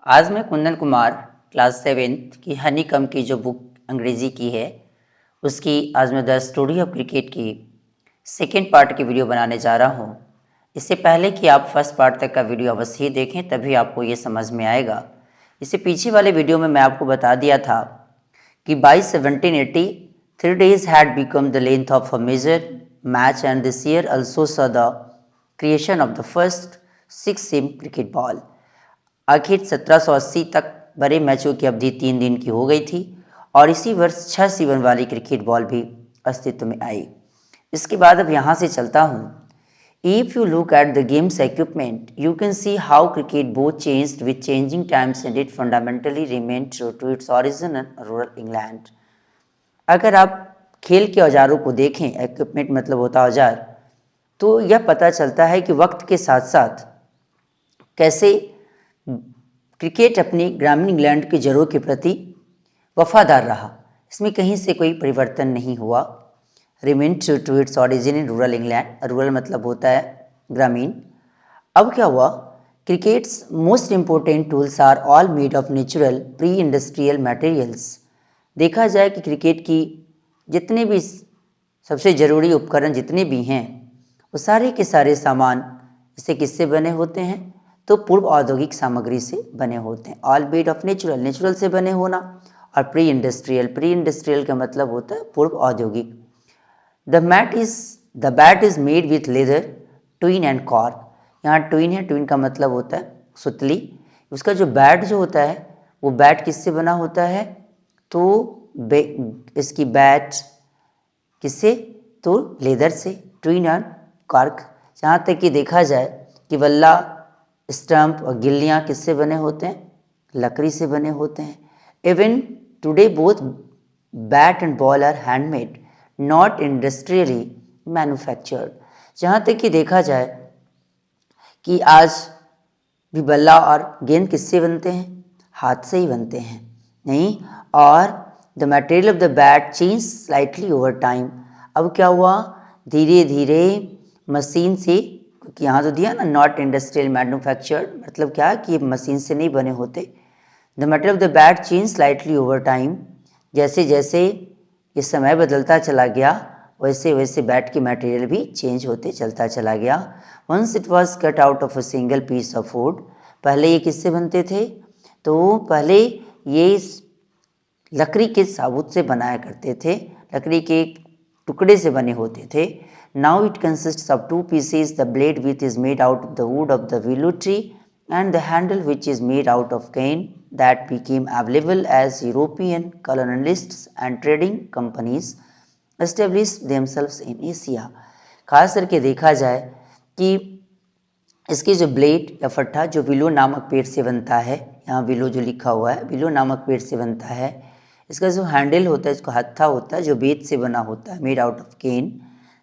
आज मैं Kundan Kumar class 7th की हनीकम की जो बुक अंग्रेजी की है उसकी आज मैं द स्टोरी ऑफ क्रिकेट की सेकेंड पार्ट की वीडियो बनाने जा रहा हूँ। इससे पहले कि आप फर्स्ट पार्ट तक का वीडियो अवश्य ही देखें, तभी आपको ये समझ में आएगा। इससे पीछे वाले वीडियो में मैं आपको बता दिया था कि by 1780 3 days had become the length of a major match, and this year also saw the creation of the first 6-seam cricket ball। आखिर 1780 तक बड़े मैचों की अवधि 3 दिन की हो गई थी और इसी वर्ष 6 सीवन वाली क्रिकेट बॉल भी अस्तित्व में आई। इसके बाद अब यहाँ से चलता हूँ। If you look at the game's equipment, you can see how cricket both changed with changing times and it fundamentally remained true to its origin in rural England। अगर आप खेल के औजारों को देखें, इक्विपमेंट मतलब होता औजार, तो यह पता चलता है कि वक्त के साथ साथ कैसे क्रिकेट अपनी ग्रामीण इंग्लैंड की जड़ों के प्रति वफादार रहा। इसमें कहीं से कोई परिवर्तन नहीं हुआ। Remain true to its origin in rural England. Rural मतलब होता है ग्रामीण। अब क्या हुआ? Crickets most important tools are all made of natural pre industrial materials. देखा जाए कि क्रिकेट की जितने भी सबसे ज़रूरी उपकरण जितने भी हैं, वो सारे के सारे सामान इससे किससे बने होते हैं? तो पूर्व औद्योगिक सामग्री से बने होते हैं। All made of natural, natural से बने होना, और प्री इंडस्ट्रियल, प्री इंडस्ट्रियल का मतलब होता है पूर्व औद्योगिक। The bat is made with leather, twin and cork. यहाँ ट्विन है, ट्विन का मतलब होता है सुतली। उसका जो बैट जो होता है वो बैट किससे बना होता है? तो इसकी बैट किससे? तो लेदर से, ट्विन एंड कॉर्क। जहाँ तक कि देखा जाए कि बल्ला, स्टंप और गिल्लियाँ किससे बने होते हैं? लकड़ी से बने होते हैं। Even today both bat and ball are handmade, not industrially manufactured. जहाँ तक कि देखा जाए कि आज भी बल्ला और गेंद किससे बनते हैं? हाथ से ही बनते हैं, नहीं। और the material of the bat change slightly over time. अब क्या हुआ? धीरे धीरे मशीन से, क्योंकि यहाँ तो दिया ना नॉट इंडस्ट्रियल मैन्युफैक्चर्ड, मतलब क्या कि ये मशीन से नहीं बने होते। The material of the bat change slightly over time. जैसे जैसे ये समय बदलता चला गया वैसे वैसे बैट की मटेरियल भी चेंज होते चलता चला गया। Once it was cut out of a single piece of wood. पहले ये किससे बनते थे? तो पहले ये लकड़ी के साबुत से बनाया करते थे, लकड़ी के टुकड़े से बने होते थे। Now it consists of two pieces, the blade which is made out of the wood of the willow tree and the handle which is made out of cane, that became available as European colonialists and trading companies established themselves in Asia। खास करके देखा जाए कि इसके जो blade या फट्टा जो विलो नामक पेड़ से बनता है, यहाँ विलो जो लिखा हुआ है विलो नामक पेड़ से बनता है। इसका जो हैंडल होता है, इसको हत्था होता है जो बेत से बना होता है, मेड आउट ऑफ केन,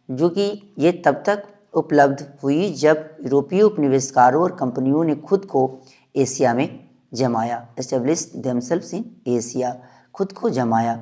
जो कि ये तब तक उपलब्ध हुई जब यूरोपीय उपनिवेशकारों और कंपनियों ने खुद को एशिया में जमाया। एस्टेब्लिश्ड देमसेल्व्स इन एशिया, खुद को जमाया।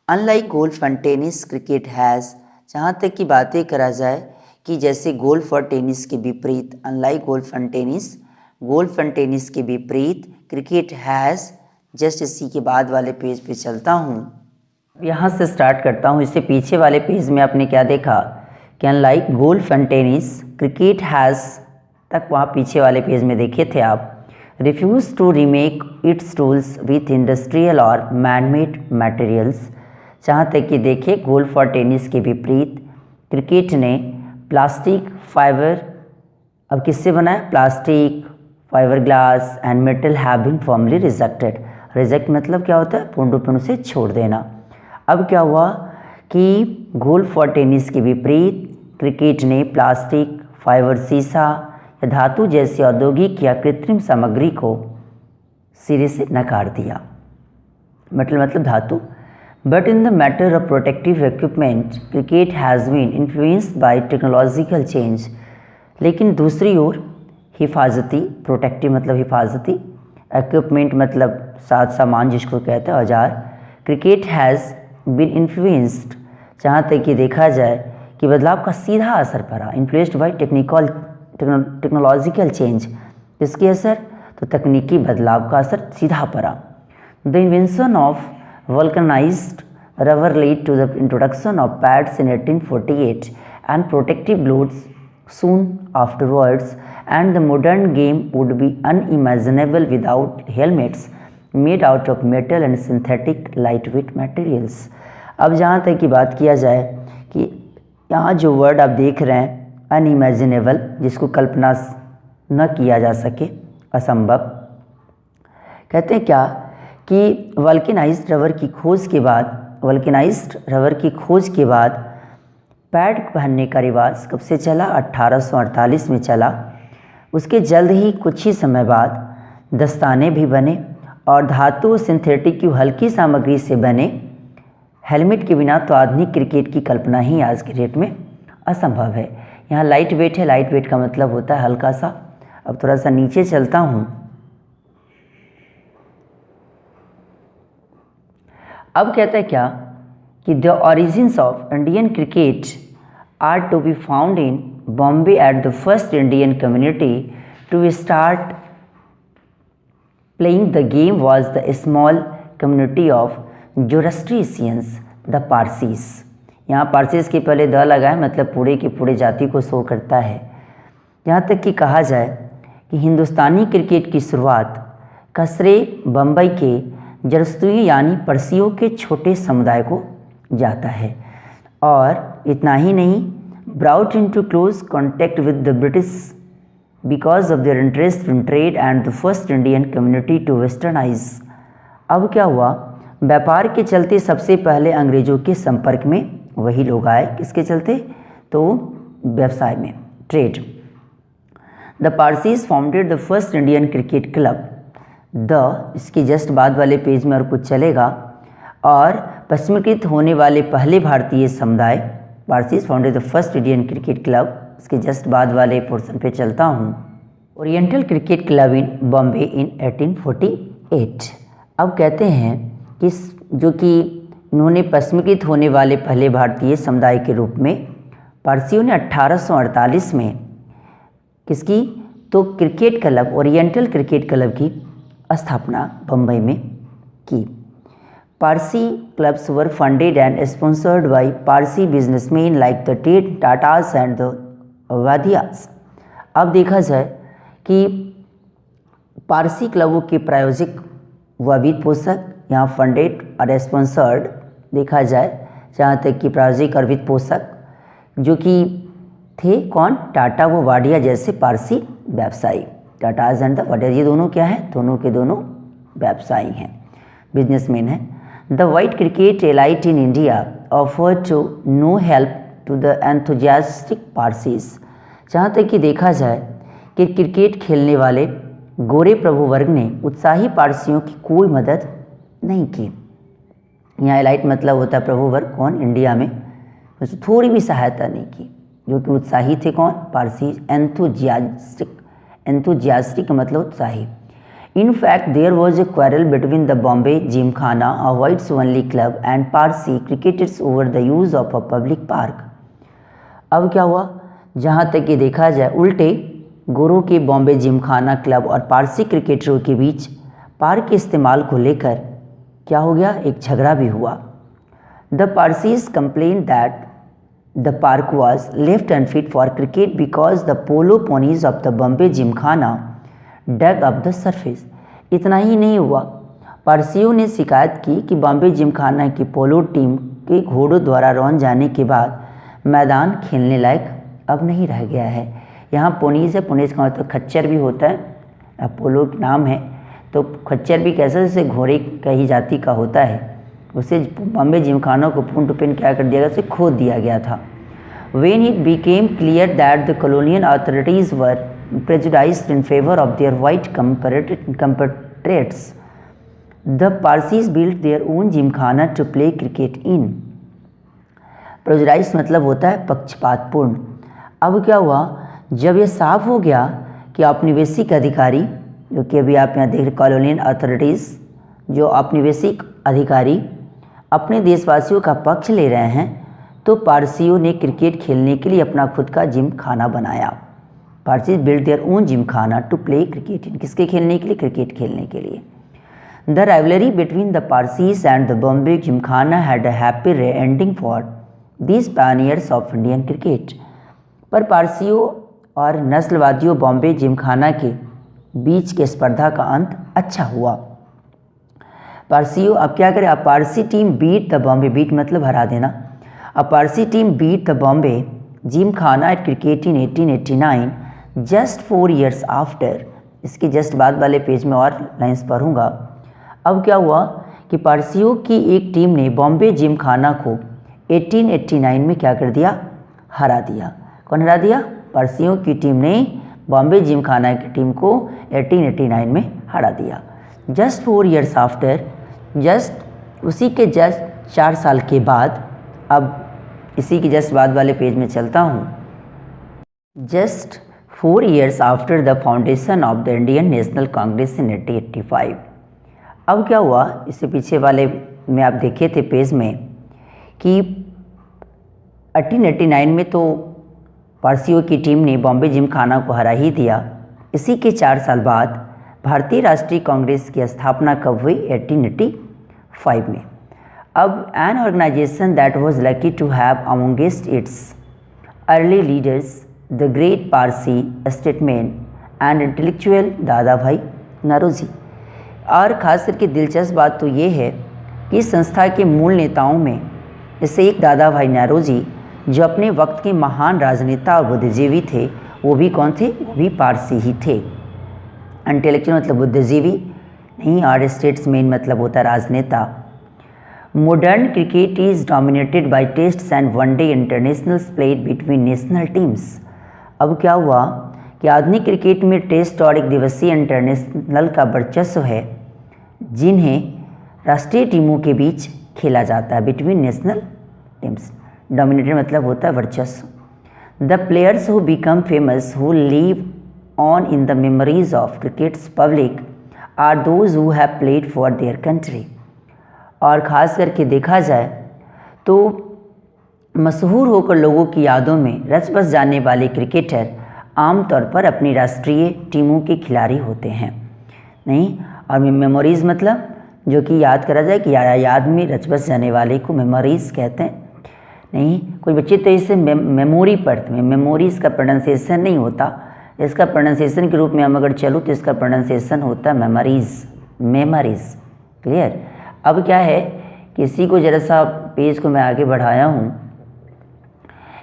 Unlike golf and tennis, cricket has, जहाँ तक की बातें करा जाए कि जैसे गोल्फ और टेनिस के विपरीत, unlike golf and tennis, golf and tennis के विपरीत क्रिकेट हैज़, जस्ट इसी के बाद वाले पेज पे चलता हूँ, यहाँ से स्टार्ट करता हूँ। इससे पीछे वाले पेज में आपने क्या देखा कि unlike golf and tennis, cricket has तक वहाँ पीछे वाले पेज में देखे थे आप। Refuse to remake its tools with industrial और मैनमेड मटेरियल्स। जहाँ तक कि देखे गोल्फ और टेनिस के विपरीत क्रिकेट ने प्लास्टिक, फाइबर, अब किससे बनाया? Plastic, fibre glass and metal have been formally rejected. Reject मतलब क्या होता है? पूर्ण रूप में उसे छोड़ देना। अब क्या हुआ कि गोल्फ और टेनिस के विपरीत क्रिकेट ने प्लास्टिक, फाइबर, शीशा या धातु जैसी औद्योगिक या कृत्रिम सामग्री को सिरे से नकार दिया। मतलब धातु। But in the matter of protective equipment cricket has been influenced by technological change. लेकिन दूसरी ओर हिफाजती, प्रोटेक्टिव मतलब हिफाजती, इक्विपमेंट मतलब साथ सामान जिसको कहते हैं औजार, क्रिकेट हैज़ बीन इन्फ्लुएंस्ड, जहाँ तक कि देखा जाए कि बदलाव का सीधा असर पड़ा। इन्फ्लुएंस्ड बाय टेक्नोलॉजिकल चेंज, इसके असर तो तकनीकी बदलाव का असर सीधा पड़ा। The invention of vulcanised rubber led to the introduction of pads in 1848 and protective gloves soon afterwards, and the modern game would be unimaginable without helmets made out of metal and synthetic lightweight materials। अब जहाँ तक की बात किया जाए कि यहाँ जो वर्ड आप देख रहे हैं अनइमेजिनेबल, जिसको कल्पना न किया जा सके, असंभव, कहते हैं क्या कि वल्केनाइज्ड रबर की खोज के बाद पैड पहनने का रिवाज कब से चला? 1848 में चला। उसके जल्द ही कुछ ही समय बाद दस्ताने भी बने और धातु और सिंथेटिक की हल्की सामग्री से बने हेलमेट के बिना तो आधुनिक क्रिकेट की कल्पना ही आज के डेट में असंभव है। यहाँ लाइट वेट है, लाइट वेट का मतलब होता है हल्का सा। अब थोड़ा सा नीचे चलता हूँ। अब कहता है क्या कि the origins of Indian cricket are to be found in Bombay at the first Indian community to start playing the game was the small community of Zoroastrians the Parsis. यहाँ पारसीस के पहले द लगा है, मतलब पूरे की पूरे जाति को शो करता है। यहाँ तक कि कहा जाए कि हिंदुस्तानी क्रिकेट की शुरुआत का श्रेय बम्बई के जरस्तुई यानी पर्सियों के छोटे समुदाय को जाता है। और इतना ही नहीं, brought into close contact with the British because of their interest in trade and the first Indian community to westernise. अब क्या हुआ, व्यापार के चलते सबसे पहले अंग्रेजों के संपर्क में वही लोग आए। किसके चलते? तो व्यवसाय में, trade. The Parsis founded the first Indian cricket club. इसके जस्ट बाद वाले पेज में और कुछ चलेगा। और पश्चिमीकृत होने वाले पहले भारतीय समुदाय, Parsis founded the first Indian cricket club. इसके जस्ट बाद वाले पोर्शन पे चलता हूँ। Oriental cricket club in Bombay in 1848। अब कहते हैं कि जो कि इन्होंने पश्चिमीकृत होने वाले पहले भारतीय समुदाय के रूप में पारसियों ने 1848 में किसकी? तो cricket club, oriental cricket club की स्थापना बम्बई में की। Parsi clubs were funded and sponsored by Parsi businessman like the Tatas and the Wadias. अब देखा जाए कि पारसी क्लबों के प्रायोजक व वित्त पोषक यहाँ फंडेड और स्पॉन्सर्ड देखा जाए, जहाँ तक कि प्रायोजक और वित्त पोषक जो कि थे कौन? टाटा व वाडिया जैसे पारसी व्यवसायी। टाटाज एंड द वाडिया, ये दोनों क्या हैं? दोनों के दोनों व्यवसायी हैं, बिजनेसमैन हैं। The white cricket elite in India offer to no help to the enthusiastic Parsis. जहाँ तक कि देखा जाए कि क्रिकेट खेलने वाले गोरे प्रभु वर्ग ने उत्साही पारसियों की कोई मदद नहीं की। यहाँ एलाइट मतलब होता है प्रभु वर्ग, कौन? इंडिया में, उसने थोड़ी भी सहायता नहीं की। जो कि उत्साही थे कौन? पारसी। एंथुजियास्टिक मतलब उत्साही। In fact there was a quarrel between the Bombay Gymkhana, a whites only club, and Parsi cricketers over the use of a public park. अब क्या हुआ, जहाँ तक कि देखा जाए उल्टे गोरों के बॉम्बे जिमखाना क्लब और पारसी क्रिकेटरों के बीच पार्क के इस्तेमाल को लेकर क्या हो गया, एक झगड़ा भी हुआ। The Parsis complain that the park was left unfit for cricket because the polo ponies of the Bombay Gymkhana dug up the surface। इतना ही नहीं हुआ, पारसियों ने शिकायत की कि बॉम्बे जिमखाना की पोलो टीम के घोड़ों द्वारा रौंद जाने के बाद मैदान खेलने लायक अब नहीं रह गया है। यहाँ पोनीज है, पोनीज का मतलब खच्चर भी होता है, अब पोलो नाम है तो खच्चर भी कैसे, जैसे घोड़े कई जाति का होता है, उसे बॉम्बे जिमखाना को पूर्ण रूपेण क्या कर दिया गया, उसे खोद दिया गया था। When it became clear that the colonial authorities were prejudiced in favor of their white compatriots, the Parsis built their own gymkhana to play cricket in। Prejudice मतलब होता है पक्षपातपूर्ण। अब क्या हुआ, जब ये साफ हो गया कि औपनिवेशिक अधिकारी, जो कि अभी आप यहाँ देख रहे कॉलोनियल अथॉरिटीज़, जो औपनिवेशिक अधिकारी अपने देशवासियों का पक्ष ले रहे हैं, तो पारसियों ने क्रिकेट खेलने के लिए अपना खुद का जिम खाना बनाया। Parsis build their own Gymkhana to play cricket. किसके खेलने के लिए? क्रिकेट खेलने के लिए। The rivalry between the Parsis and the Bombay Gymkhana had a happy ending for these pioneers of Indian cricket. पर पारसियों और नस्लवादियों बॉम्बे जिमखाना के बीच के स्पर्धा का अंत अच्छा हुआ। पारसियों अब क्या करें? अब Parsi team beat the Bombay, beat मतलब हरा देना। अब Parsi team beat the Bombay Gymkhana at cricket in 1889 just 4 years after. इसके जस्ट बाद वाले पेज में और लाइन्स पढ़ूंगा। अब क्या हुआ कि पारसियों की एक टीम ने बॉम्बे जिमखाना को 1889 में क्या कर दिया? हरा दिया। कौन हरा दिया? पारसियों की टीम ने बॉम्बे जिमखाना की टीम को 1889 में हरा दिया। जस्ट 4 years आफ्टर, जस्ट उसी के जस्ट 4 साल के बाद, अब इसी के जस्ट बाद वाले पेज में चलता हूँ। Just 4 years after the foundation of the Indian National Congress in 1885। अब क्या हुआ? इससे पीछे वाले में आप देखे थे पेज में कि 1889 में तो पारसियों की टीम ने बॉम्बे जिमखाना को हरा ही दिया। इसी के 4 साल बाद भारतीय राष्ट्रीय कांग्रेस की स्थापना कब हुई? 1885 में। अब an organization that was lucky to have amongst its early leaders the great Parsi statesman and intellectual Dadabhai Naoroji. और ख़ास करके दिलचस्प बात तो ये है कि इस संस्था के मूल नेताओं में जैसे एक दादा भाई नौरोजी जो अपने वक्त के महान राजनेता और बुद्धिजीवी थे, वो भी कौन थे? वो भी पारसी ही थे। इंटेलेक्चुअल मतलब बुद्धिजीवी नहीं, और स्टेट्समैन मतलब होता राजनेता। Modern cricket is dominated by tests and one day internationals played between national teams. अब क्या हुआ कि आधुनिक क्रिकेट में टेस्ट और एक दिवसीय इंटरनेशनल का वर्चस्व है, जिन्हें राष्ट्रीय टीमों के बीच खेला जाता है। बिटवीन नेशनल टीम्स, डोमिनेटेड मतलब होता है वर्चस्व। The players who become famous who live on in the memories of cricket's public are those who have played for their country. और ख़ास करके देखा जाए तो मशहूर होकर लोगों की यादों में रच बस जाने वाले क्रिकेटर आमतौर पर अपनी राष्ट्रीय टीमों के खिलाड़ी होते हैं। नहीं, और मेमोरीज़ मतलब जो कि याद करा जाए कि याद में रच बस जाने वाले को मेमोरीज़ कहते हैं। नहीं, कोई बच्चे तो इसे मेमोरी पढ़ते हैं, मेमोरीज़ का प्रोनाउंसिएशन नहीं होता। इसका प्रोनाउंसिएशन के रूप में हम अगर चलूँ तो इसका प्रोनाउंसिएशन होता है मेमोरीज़, मेमोरीज़। क्लियर? अब क्या है कि इसी को जरा सा पेज को मैं आगे बढ़ाया हूँ।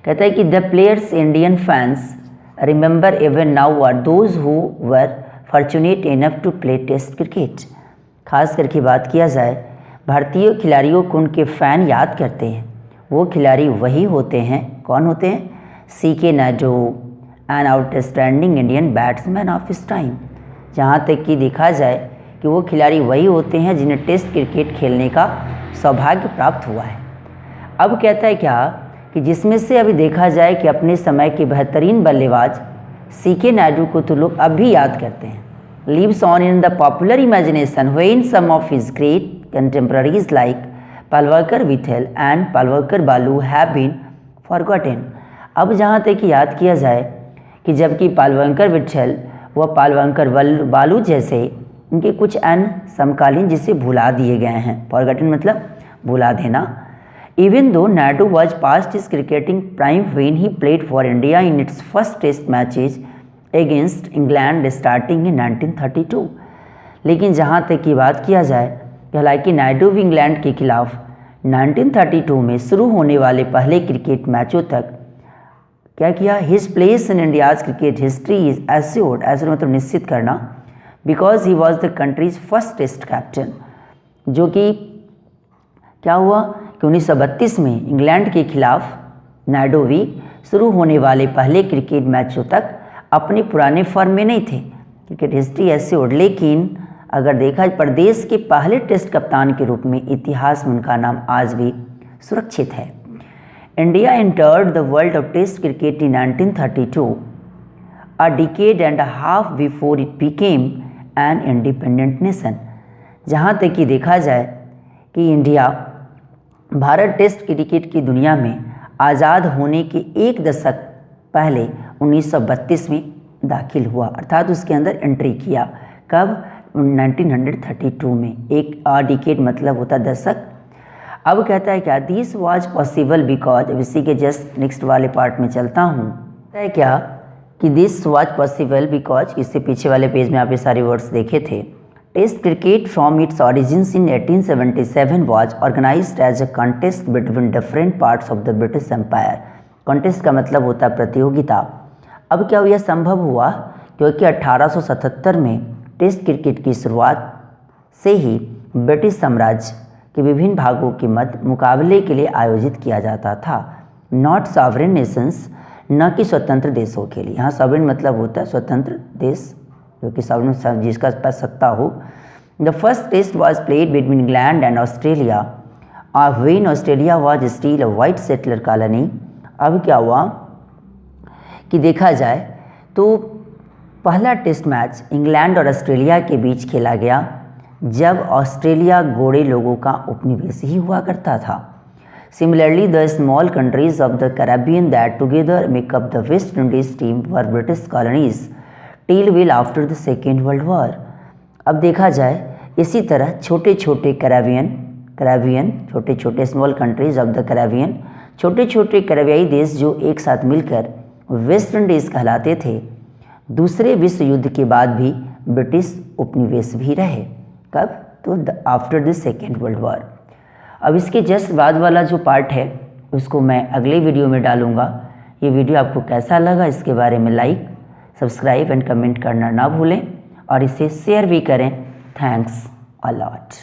कहता है कि the players Indian fans remember even now are those who were fortunate enough to play test cricket. खास करके बात किया जाए भारतीय खिलाड़ियों को उनके फ़ैन याद करते हैं। वो खिलाड़ी वही होते हैं, कौन होते हैं? CK Naidu, an outstanding Indian batsman of his time. जहाँ तक कि देखा जाए कि वो खिलाड़ी वही होते हैं जिन्हें टेस्ट क्रिकेट खेलने का सौभाग्य प्राप्त हुआ है। अब कहता है क्या कि जिसमें से अभी देखा जाए कि अपने समय के बेहतरीन बल्लेबाज CK नायडू को तो लोग अब भी याद करते हैं। Lives on in the popular imagination when some of his great contemporaries like Palwankar Vithal and Palwankar Baloo have been forgotten. अब जहाँ तक याद किया जाए कि जबकि पालवकर विठल व पालवकर बालू जैसे उनके कुछ अन्य समकालीन जिसे भुला दिए गए हैं। फॉरगॉटन मतलब भुला देना। Even though Naidu was past his cricketing prime when he played for India in its first test matches against England starting in 1932। लेकिन जहाँ तक की बात किया जाए कि हालांकि नायडू भी इंग्लैंड के खिलाफ 1932 में शुरू होने वाले पहले क्रिकेट मैचों तक क्या किया? His place in India's cricket history is assured, assured मतलब निश्चित करना, because he was the country's first test captain. जो कि क्या हुआ कि 1932 में इंग्लैंड के खिलाफ नायडू भी शुरू होने वाले पहले क्रिकेट मैचों तक अपने पुराने फॉर्म में नहीं थे। क्रिकेट हिस्ट्री एश्योर्ड, लेकिन अगर देखा प्रदेश के पहले टेस्ट कप्तान के रूप में इतिहास में उनका नाम आज भी सुरक्षित है। India entered the world of test cricket in 1932, a decade and a half before it became an independent nation. जहाँ तक कि देखा जाए कि इंडिया भारत टेस्ट क्रिकेट की दुनिया में आज़ाद होने के एक दशक पहले 1932 में दाखिल हुआ, अर्थात उसके अंदर एंट्री किया। कब? 1932 में। एक डिकेड मतलब होता दशक। अब कहता है क्या, दिस वॉज पॉसिबल बिकॉज, अब इसी के जस्ट नेक्स्ट वाले पार्ट में चलता हूँ। कहता है क्या कि दिस वॉज पॉसिबल बिकॉज, इससे पीछे वाले पेज में आप ये सारे वर्ड्स देखे थे। Test cricket from its origins in 1877 was organized as a contest between different parts of the British empire. Contest का मतलब होता है प्रतियोगिता। अब क्या यह संभव हुआ क्योंकि 1877 में टेस्ट क्रिकेट की शुरुआत से ही ब्रिटिश साम्राज्य के विभिन्न भागों के मध्य मुकाबले के लिए आयोजित किया जाता था। नॉट सॉवरेन नेशंस, न कि स्वतंत्र देशों के लिए। यहाँ सॉवरेन मतलब होता है स्वतंत्र देश, जो कि सॉवरेन जिसका पास सत्ता हो। The first test was played between England and Australia when Australia was still a white settler colony. अब क्या हुआ कि देखा जाए तो पहला टेस्ट मैच इंग्लैंड और ऑस्ट्रेलिया के बीच खेला गया जब ऑस्ट्रेलिया गोरे लोगों का उपनिवेश ही हुआ करता था। Similarly the small countries of the Caribbean that together make up the West Indies team were British colonies till well after the second world war. अब देखा जाए इसी तरह छोटे छोटे कैरेबियन छोटे छोटे small countries of the Caribbean, छोटे छोटे कैरेबियाई देश जो एक साथ मिलकर वेस्ट इंडीज़ कहलाते थे, दूसरे विश्व युद्ध के बाद भी ब्रिटिश उपनिवेश भी रहे। कब? तो after the second world war. अब इसके जस्ट बाद वाला जो पार्ट है उसको मैं अगले वीडियो में डालूँगा। ये वीडियो आपको कैसा लगा इसके बारे में लाइक, सब्सक्राइब एंड कमेंट करना ना भूलें और इसे शेयर भी करें। Thanks a lot.